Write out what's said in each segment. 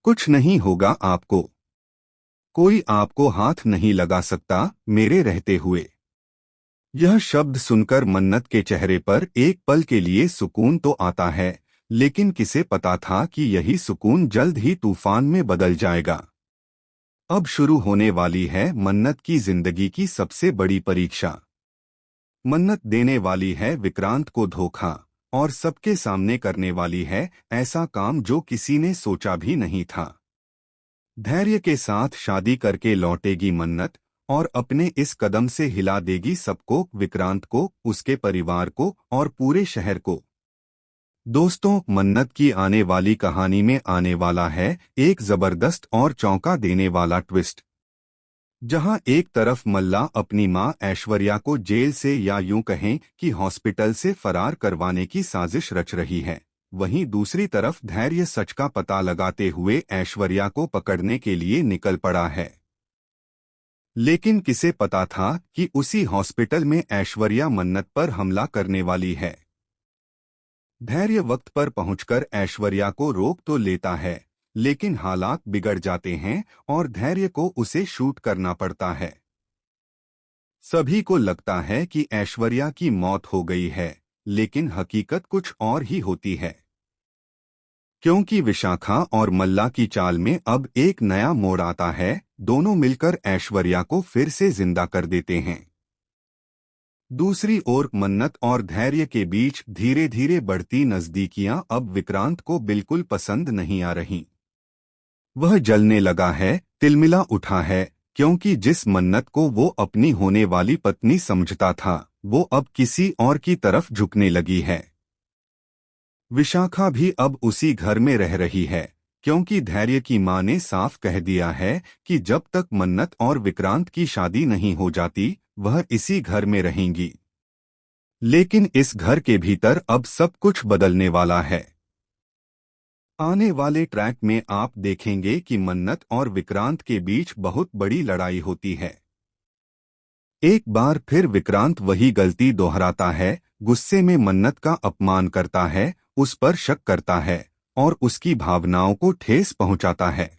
कुछ नहीं होगा आपको। कोई आपको हाथ नहीं लगा सकता मेरे रहते हुए। यह शब्द सुनकर मन्नत के चेहरे पर एक पल के लिए सुकून तो आता है, लेकिन किसे पता था कि यही सुकून जल्द ही तूफान में बदल जाएगा। अब शुरू होने वाली है मन्नत की जिंदगी की सबसे बड़ी परीक्षा। मन्नत देने वाली है विक्रांत को धोखा, और सबके सामने करने वाली है ऐसा काम जो किसी ने सोचा भी नहीं था। धैर्य के साथ शादी करके लौटेगी मन्नत, और अपने इस कदम से हिला देगी सबको, विक्रांत को, उसके परिवार को और पूरे शहर को। दोस्तों, मन्नत की आने वाली कहानी में आने वाला है एक जबरदस्त और चौंका देने वाला ट्विस्ट। जहां एक तरफ मल्ला अपनी मां ऐश्वर्या को जेल से या यूं कहें कि हॉस्पिटल से फरार करवाने की साजिश रच रही है, वहीं दूसरी तरफ धैर्य सच का पता लगाते हुए ऐश्वर्या को पकड़ने के लिए निकल पड़ा है। लेकिन किसे पता था कि उसी हॉस्पिटल में ऐश्वर्या मन्नत पर हमला करने वाली है। धैर्य वक्त पर पहुंचकर ऐश्वर्या को रोक तो लेता है, लेकिन हालात बिगड़ जाते हैं और धैर्य को उसे शूट करना पड़ता है। सभी को लगता है कि ऐश्वर्या की मौत हो गई है, लेकिन हकीकत कुछ और ही होती है। क्योंकि विशाखा और मल्ला की चाल में अब एक नया मोड़ आता है, दोनों मिलकर ऐश्वर्या को फिर से जिंदा कर देते हैं। दूसरी ओर मन्नत और धैर्य के बीच धीरे धीरे बढ़ती नजदीकियां अब विक्रांत को बिल्कुल पसंद नहीं आ रही। वह जलने लगा है, तिलमिला उठा है, क्योंकि जिस मन्नत को वो अपनी होने वाली पत्नी समझता था, वो अब किसी और की तरफ झुकने लगी है। विशाखा भी अब उसी घर में रह रही है, क्योंकि धैर्य की मां ने साफ कह दिया है कि जब तक मन्नत और विक्रांत की शादी नहीं हो जाती, वह इसी घर में रहेंगी। लेकिन इस घर के भीतर अब सब कुछ बदलने वाला है। आने वाले ट्रैक में आप देखेंगे कि मन्नत और विक्रांत के बीच बहुत बड़ी लड़ाई होती है। एक बार फिर विक्रांत वही गलती दोहराता है, गुस्से में मन्नत का अपमान करता है, उस पर शक करता है और उसकी भावनाओं को ठेस पहुंचाता है।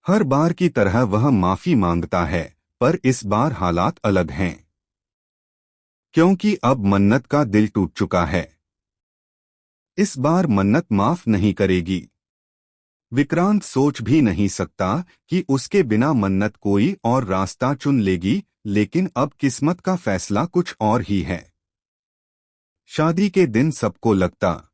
हर बार की तरह वह माफी मांगता है, पर इस बार हालात अलग हैं, क्योंकि अब मन्नत का दिल टूट चुका है। इस बार मन्नत माफ नहीं करेगी। विक्रांत सोच भी नहीं सकता कि उसके बिना मन्नत कोई और रास्ता चुन लेगी, लेकिन अब किस्मत का फैसला कुछ और ही है। शादी के दिन सबको लगता